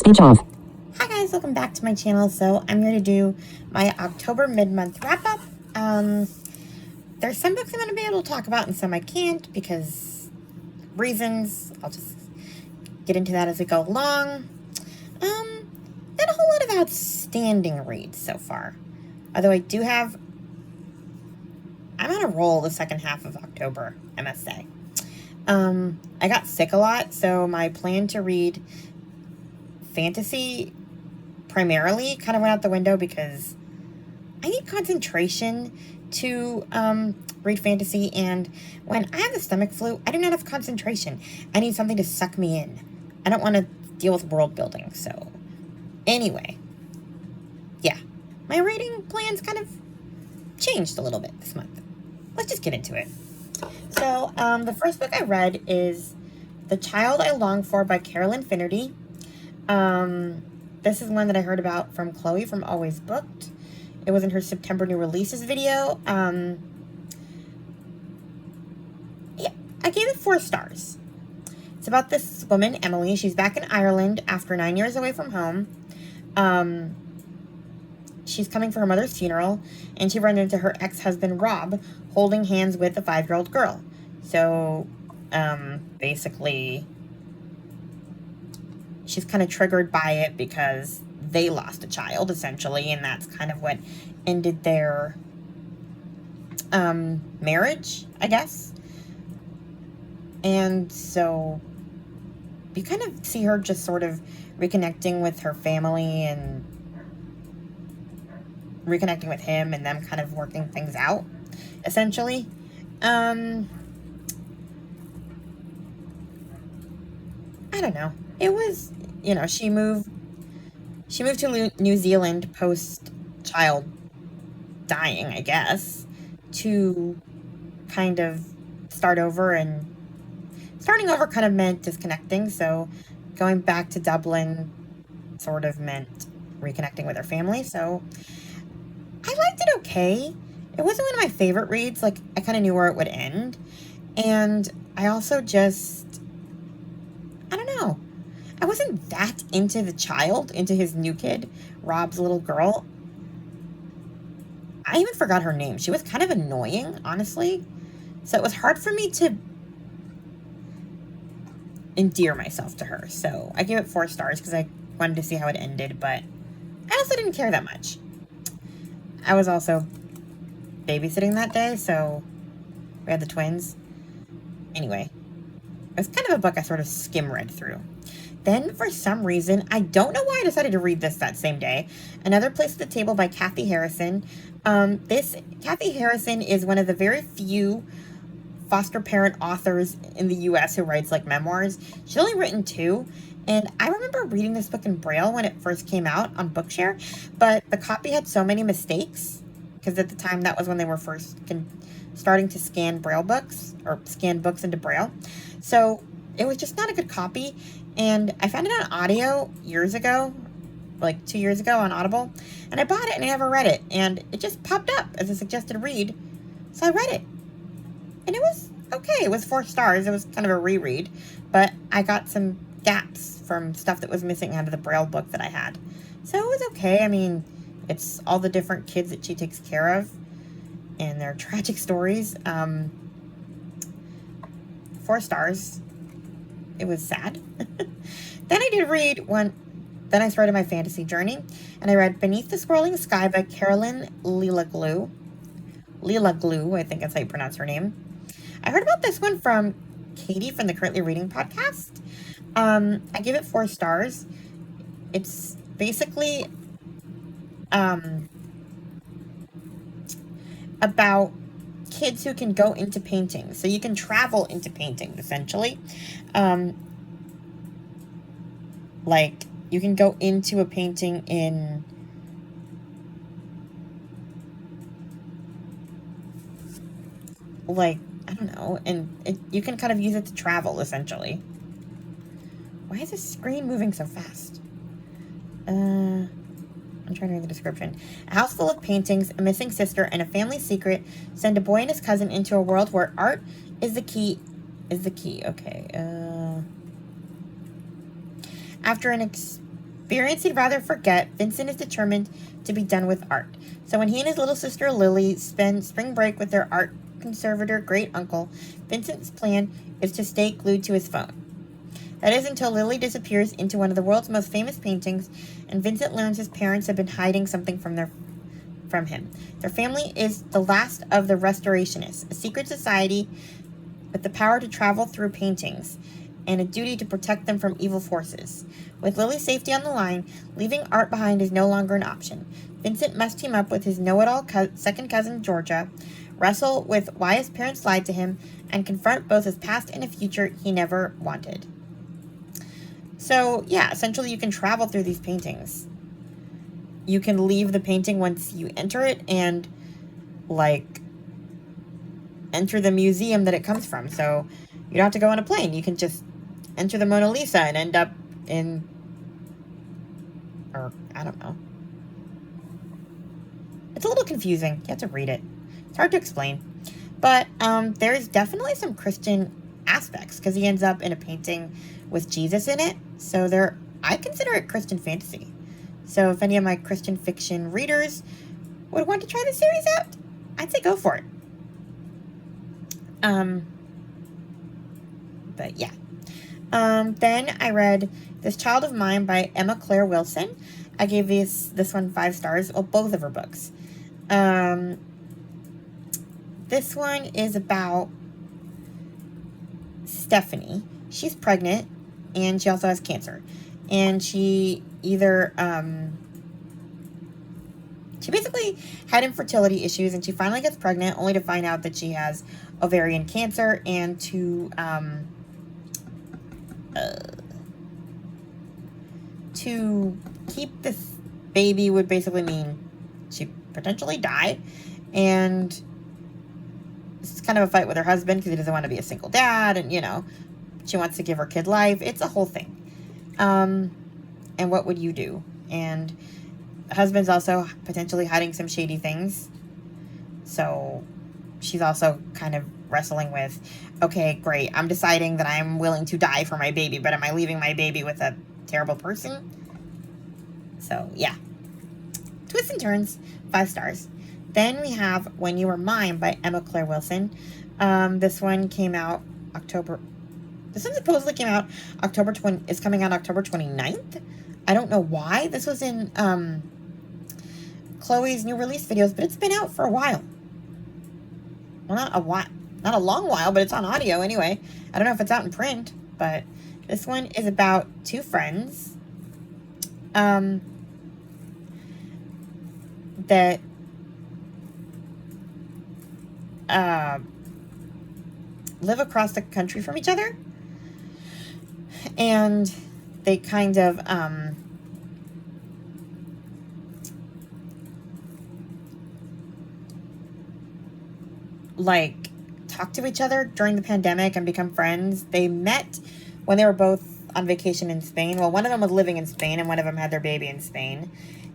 Speech off. Hi guys, welcome back to my channel. So I'm here to do my October mid-month wrap-up. There's some books I'm going to be able to talk about and some I can't because reasons. I'll just get into that as we go along. Not a whole lot of outstanding reads so far. Although I'm on a roll the second half of October, I must say. I got sick a lot, so my plan to read fantasy primarily kind of went out the window because I need concentration to read fantasy, and when I have the stomach flu, I do not have concentration. I need something to suck me in. I don't want to deal with world building, so anyway, yeah, my reading plans kind of changed a little bit this month. Let's just get into it. So, the first book I read is The Child I Long For by Carolyn Finnerty. This is one that I heard about from Chloe from Always Booked. It was in her September new releases video. Yeah, I gave it 4 stars. It's about this woman, Emily. She's back in Ireland after 9 years away from home. She's coming for her mother's funeral, and she runs into her ex-husband, Rob, holding hands with a 5-year-old girl. So, basically, she's kind of triggered by it because they lost a child, essentially, and that's kind of what ended their marriage, I guess. And so you kind of see her just sort of reconnecting with her family and reconnecting with him and them kind of working things out, essentially. I don't know. It was, she moved to New Zealand post child dying, I guess, to kind of start over, and starting over kind of meant disconnecting, so going back to Dublin sort of meant reconnecting with her family. So I liked it okay. It wasn't one of my favorite reads. Like, I kind of knew where it would end, and I also I don't know. I wasn't that into the child, into his new kid, Rob's little girl. I even forgot her name. She was kind of annoying, honestly. So it was hard for me to endear myself to her. So I gave it 4 stars because I wanted to see how it ended, but I also didn't care that much. I was also babysitting that day, so we had the twins. Anyway, it was kind of a book I sort of skim read through. Then, for some reason, I don't know why I decided to read this that same day, Another Place at the Table by Kathy Harrison. Kathy Harrison is one of the very few foster parent authors in the U.S. who writes, like, memoirs. She's only written 2, and I remember reading this book in Braille when it first came out on Bookshare, but the copy had so many mistakes, because at the time that was when they were first starting to scan Braille books, or scan books into Braille. So it was just not a good copy. And I found it on audio years ago, like 2 years ago on Audible, and I bought it and I never read it, and it just popped up as a suggested read, so I read it, and it was okay. It was 4 stars. It was kind of a reread, but I got some gaps from stuff that was missing out of the Braille book that I had, so it was okay. I mean, it's all the different kids that she takes care of and their tragic stories. 4 stars. It was sad. Then I did read one. Then I started my fantasy journey, and I read Beneath the Swirling Sky by Carolyn Leila-Glue. Leila-Glue, I think that's how you pronounce her name. I heard about this one from Katie from the Currently Reading podcast. I gave it 4 stars. It's basically about kids who can go into painting. So you can travel into painting, essentially. Like, you can go into a painting in like, I don't know, and you can kind of use it to travel, essentially. Why is this screen moving so fast? I'm trying to read the description. A house full of paintings, a missing sister, and a family secret send a boy and his cousin into a world where art is the key. Okay. After an experience he'd rather forget, Vincent is determined to be done with art. So when he and his little sister Lily spend spring break with their art conservator great uncle, Vincent's plan is to stay glued to his phone. That is until Lily disappears into one of the world's most famous paintings, and Vincent learns his parents have been hiding something from him. Their family is the last of the Restorationists, a secret society with the power to travel through paintings and a duty to protect them from evil forces. With Lily's safety on the line, leaving art behind is no longer an option. Vincent must team up with his know-it-all second cousin Georgia, wrestle with why his parents lied to him, and confront both his past and a future he never wanted. So, yeah, essentially you can travel through these paintings. You can leave the painting once you enter it and, like, enter the museum that it comes from. So, you don't have to go on a plane. You can just enter the Mona Lisa and end up in, or, I don't know. It's a little confusing. You have to read it. It's hard to explain. But there's definitely some Christian aspects, because he ends up in a painting with Jesus in it. So I consider it Christian fantasy. So if any of my Christian fiction readers would want to try this series out, I'd say go for it. But yeah. Then I read This Child of Mine by Emma Claire Wilson. I gave this one 5 stars. Well, both of her books. This one is about Stephanie. She's pregnant, and she also has cancer. And she either, she basically had infertility issues, and she finally gets pregnant, only to find out that she has ovarian cancer, and to keep this baby would basically mean she potentially die, and it's kind of a fight with her husband because he doesn't want to be a single dad, and she wants to give her kid life. It's a whole thing. And what would you do? And the husband's also potentially hiding some shady things, so she's also kind of wrestling with, okay, great, I'm deciding that I'm willing to die for my baby, but am I leaving my baby with a terrible person? So, yeah. Twists and turns, 5 stars. Then we have When You Were Mine by Emma Claire Wilson. This one came out This one supposedly came out is coming out October 29th. I don't know why. This was in Chloe's new release videos, but it's been out for a while. Well, not a long while, but it's on audio anyway. I don't know if it's out in print, but this one is about 2 friends that live across the country from each other, and they kind of talk to each other during the pandemic and become friends. They met when they were both on vacation in Spain. Well, one of them was living in Spain, and one of them had their baby in Spain.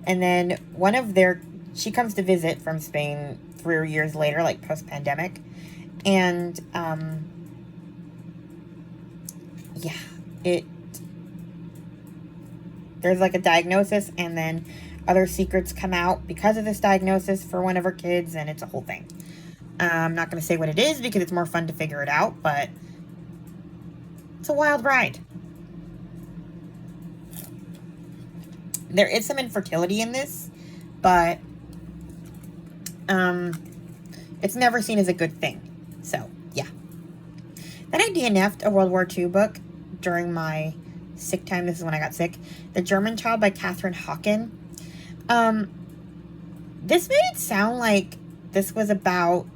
And then she comes to visit from Spain 3 years later, like post-pandemic. And, there's like a diagnosis, and then other secrets come out because of this diagnosis for one of her kids, and it's a whole thing. I'm not going to say what it is because it's more fun to figure it out, but it's a wild ride. There is some infertility in this, but it's never seen as a good thing. So, yeah. Then I DNF'd a World War II book during my sick time. This is when I got sick. The German Child by Catherine Hawken. This made it sound like this was about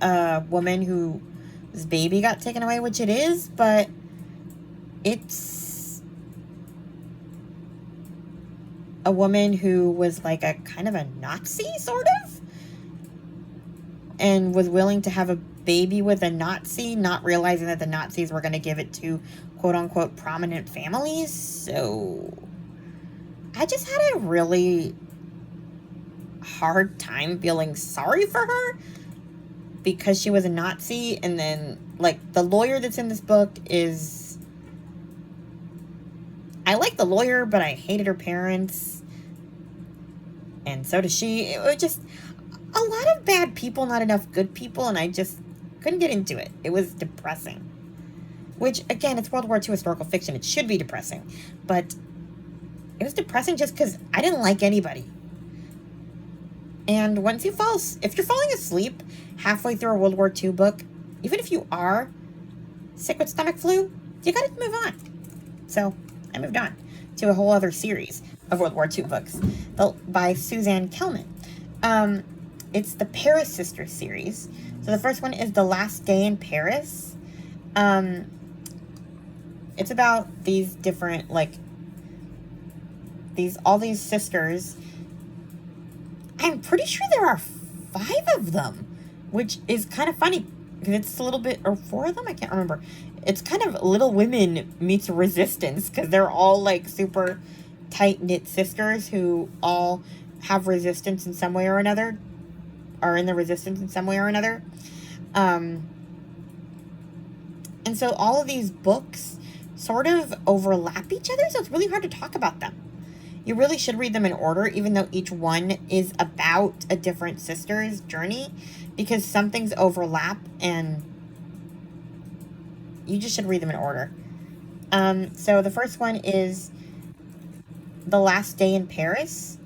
a woman whose baby got taken away, which it is, but it's a woman who was like a kind of a Nazi, sort of, and was willing to have a baby with a Nazi, not realizing that the Nazis were going to give it to quote-unquote prominent families. So I just had a really hard time feeling sorry for her, because she was a Nazi, and then, like, the lawyer that's in this book is... I like the lawyer, but I hated her parents. And so does she. It was just a lot of bad people, not enough good people, and I just couldn't get into it. It was depressing. Which, again, it's World War II historical fiction. It should be depressing. But it was depressing just because I didn't like anybody. And once you if you're falling asleep halfway through a World War II book, even if you are sick with stomach flu, you gotta move on. So I moved on to a whole other series of World War II books by Suzanne Kelman. It's the Paris Sisters series. So the first one is The Last Day in Paris. It's about these different, like, all these sisters. I'm pretty sure there are 5 of them, which is kind of funny because it's a little bit, or 4 of them, I can't remember. It's kind of Little Women meets Resistance because they're all like super tight-knit sisters who all have resistance in some way or another, are in the resistance in some way or another. And so all of these books sort of overlap each other, so it's really hard to talk about them. You really should read them in order, even though each one is about a different sister's journey, because some things overlap, and you just should read them in order. So the first one is The Last Day in Paris.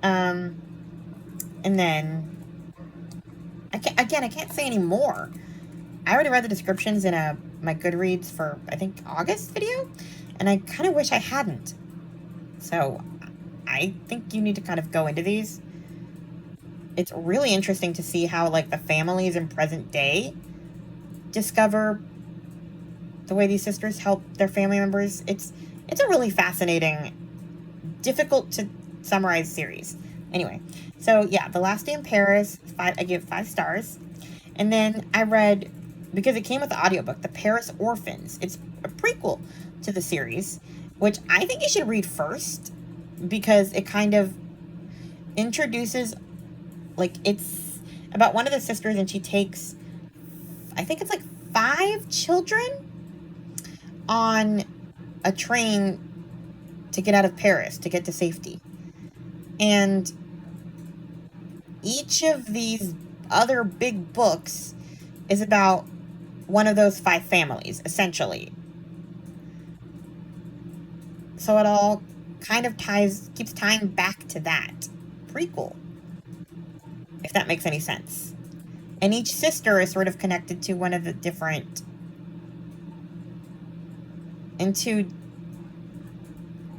And then, I can't say any more. I already read the descriptions in my Goodreads for, I think, August video, and I kind of wish I hadn't. So I think you need to kind of go into these. It's really interesting to see how, like, the families in present day discover the way these sisters help their family members. It's a really fascinating, difficult to summarize series. Anyway, so yeah, The Last Day in Paris, I give 5 stars. And then I read, because it came with the audiobook, The Paris Orphans. It's a prequel to the series, which I think you should read first, because it kind of introduces, like, it's about one of the sisters, and she takes, I think it's like 5 children on a train to get out of Paris, to get to safety. And each of these other big books is about one of those 5 families, essentially. So it all kind of keeps tying back to that prequel, if that makes any sense. And each sister is sort of connected to one of the different, into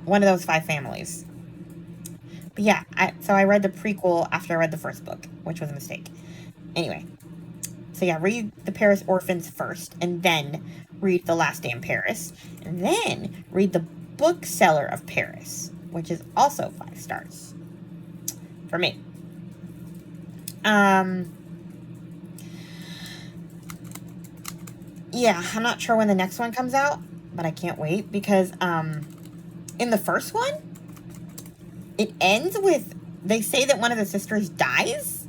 one of those 5 families. But yeah, so I read the prequel after I read the first book, which was a mistake. Anyway, so yeah, read The Paris Orphans first, and then read The Last Day in Paris, and then read The Bookseller of Paris, which is also 5 stars for me. Yeah, I'm not sure when the next one comes out, but I can't wait, because in the first one, it ends with, they say that one of the sisters dies.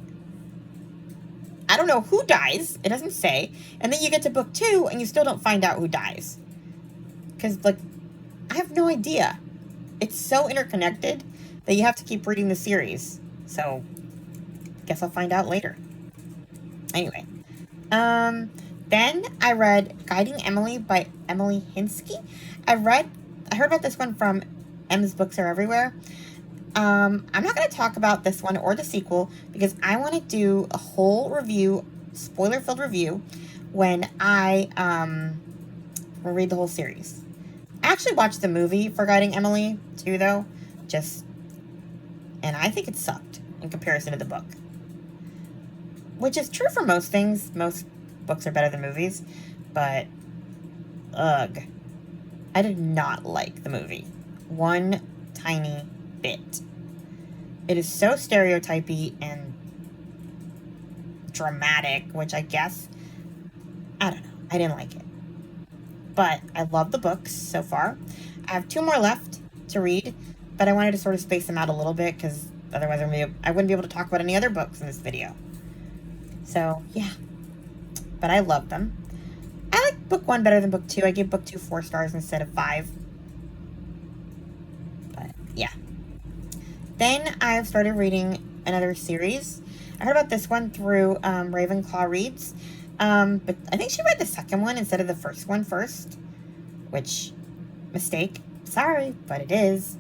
I don't know who dies. It doesn't say. And then you get to book 2, and you still don't find out who dies. Because, like, I have no idea. It's so interconnected that you have to keep reading the series. So, guess I'll find out later. Anyway. Then I read Guiding Emily by Emily Hinsky. I heard about this one from Em's Books Are Everywhere. I'm not going to talk about this one or the sequel, because I want to do a whole review, spoiler-filled review, when I will read the whole series. I actually watched the movie for Guiding Emily, too, though. And I think it sucked in comparison to the book. Which is true for most things. Most books are better than movies. But, ugh. I did not like the movie. One tiny bit. It is so stereotypy and dramatic, which I guess, I don't know. I didn't like it. But I love the books so far. I have 2 more left to read, but I wanted to sort of space them out a little bit, because otherwise I wouldn't be able to talk about any other books in this video. So, yeah. but I love them. I like book 1 better than book 2. I gave book 2 4 stars instead of 5. But, yeah. Then I've started reading another series. I heard about this one through Ravenclaw Reads. But I think she read the second one instead of the first one first. Which, mistake. Sorry, but it is.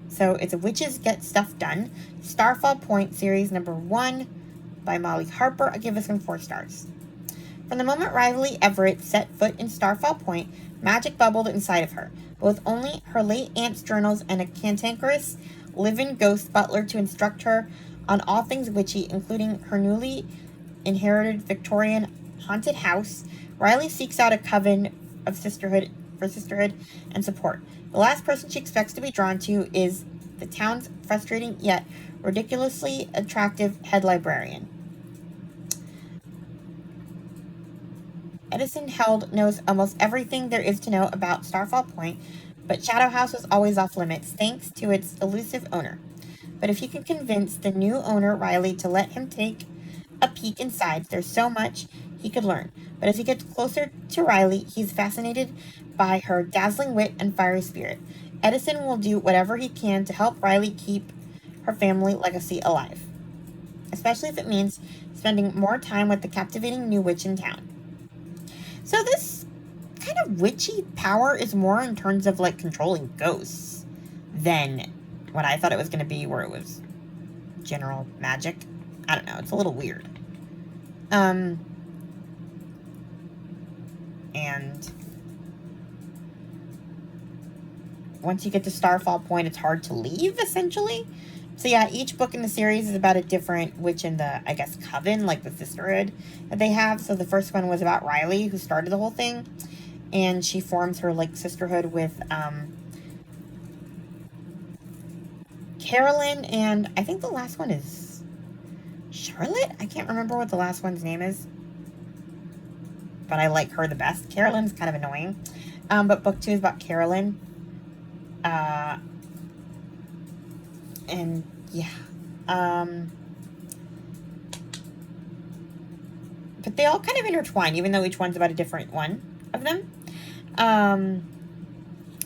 So it's a Witches Get Stuff Done. Starfall Point series number 1 by Molly Harper. I give this one 4 stars. From the moment Riley Everett set foot in Starfall Point, magic bubbled inside of her. But with only her late aunt's journals and a cantankerous, live-in ghost butler to instruct her on all things witchy, including her newly inherited Victorian haunted house, Riley seeks out a coven of sisterhood and support. The last person she expects to be drawn to is the town's frustrating yet ridiculously attractive head librarian. Edison Held knows almost everything there is to know about Starfall Point, but Shadow House was always off limits thanks to its elusive owner. But if he can convince the new owner, Riley, to let him take a peek inside, there's so much he could learn. But as he gets closer to Riley, he's fascinated by her dazzling wit and fiery spirit. Edison will do whatever he can to help Riley keep her family legacy alive, especially if it means spending more time with the captivating new witch in town. So this kind of witchy power is more in terms of like controlling ghosts than what I thought it was going to be, where it was general magic. I don't know. It's a little weird. And once you get to Starfall Point, it's hard to leave, essentially. So yeah, each book in the series is about a different witch in the, I guess, coven, like the sisterhood that they have. So the first one was about Riley, who started the whole thing. And she forms her, like, sisterhood with Carolyn, and I think the last one is Charlotte? I can't remember what the last one's name is. But I like her the best. Carolyn's kind of annoying. But book 2 is about Carolyn. And, yeah. But they all kind of intertwine, even though each one's about a different one of them. I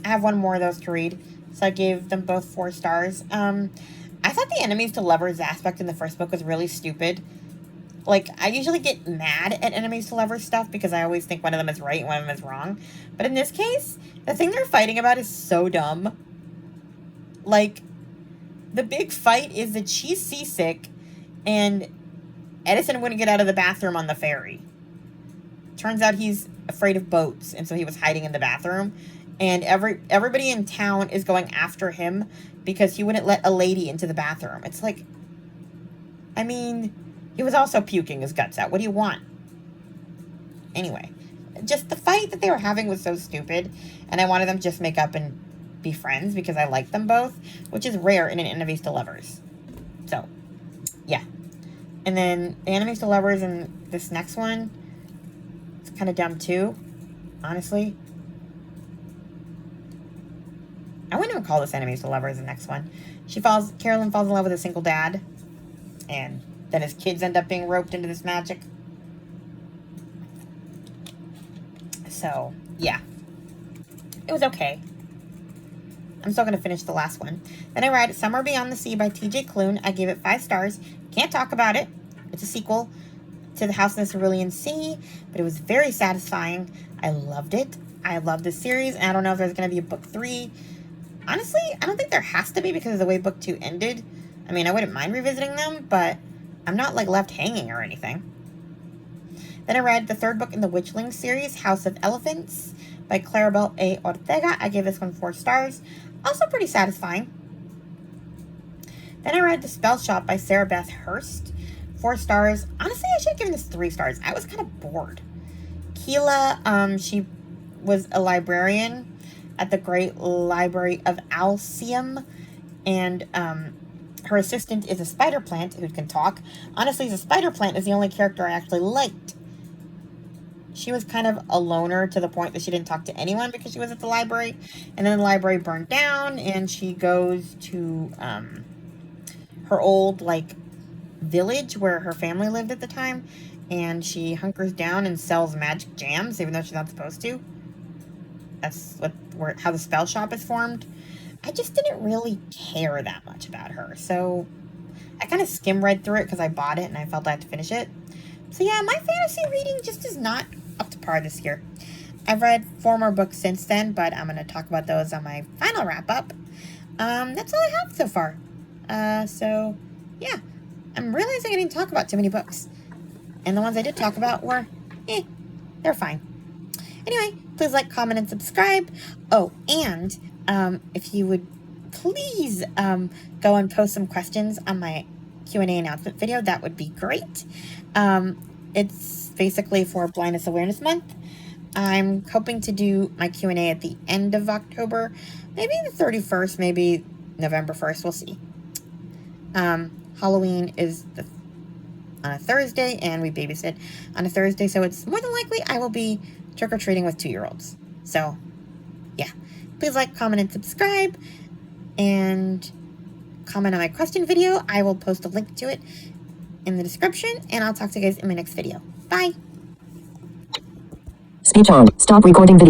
have one more of those to read. So I gave them both 4 stars. I thought the enemies to lovers aspect in the first book was really stupid. Like, I usually get mad at enemies to lovers stuff because I always think one of them is right and one of them is wrong. But in this case, the thing they're fighting about is so dumb. Like, the big fight is that she's seasick and Edison wouldn't get out of the bathroom on the ferry. Turns out he's afraid of boats, and so he was hiding in the bathroom. And everybody in town is going after him because he wouldn't let a lady into the bathroom. It's like, I mean, he was also puking his guts out. What do you want? Anyway, just the fight that they were having was so stupid, and I wanted them to just make up and be friends because I like them both, which is rare in an enemies to lovers. So, yeah. And then the enemies to lovers in this next one, it's kind of dumb too, honestly. I wouldn't even call this enemies to lovers the next one. Carolyn falls in love with a single dad, and then his kids end up being roped into this magic. So, yeah. It was okay. I'm still going to finish the last one. Then I read Somewhere Beyond the Sea by T.J. Klune. I gave it 5 stars. Can't talk about it. It's a sequel to The House in the Cerulean Sea, but it was very satisfying. I loved it. I love this series, and I don't know if there's going to be a book 3. Honestly, I don't think there has to be because of the way book 2 ended. I mean, I wouldn't mind revisiting them, but I'm not, like, left hanging or anything. Then I read the 3rd book in the Witchling series, House of Elephants, by Claribel A. Ortega. I gave this one 4 stars. Also pretty satisfying. Then I read The Spell Shop by Sarah Beth Hurst. 4 stars. Honestly, I should have given this 3 stars. I was kind of bored. Keela, she was a librarian at the Great Library of Alcium, and her assistant is a spider plant who can talk. Honestly, the spider plant is the only character I actually liked. She was kind of a loner to the point that she didn't talk to anyone because she was at the library, and then the library burned down, and she goes to her old, like, village where her family lived at the time, and she hunkers down and sells magic jams, even though she's not supposed to. That's how the spell shop is formed. I just didn't really care that much about her, so I kind of skim read through it because I bought it and I felt I had to finish it. So yeah, my fantasy reading just is not up to par this year. I've read 4 more books since then, but I'm going to talk about those on my final wrap-up. That's all I have so far. So, yeah. I'm realizing I didn't talk about too many books. And the ones I did talk about were, they're fine. Anyway, please like, comment, and subscribe. Oh, and if you would please go and post some questions on my Q&A announcement video, that would be great. It's basically for Blindness Awareness Month. I'm hoping to do my Q&A at the end of October, maybe the 31st, maybe November 1st, we'll see. Halloween is on a Thursday, and we babysit on a Thursday, so it's more than likely I will be trick-or-treating with 2-year-olds. So, yeah. Please like, comment, and subscribe, and comment on my question video. I will post a link to it in the description, and I'll talk to you guys in my next video. Bye! Speech on. Stop recording video.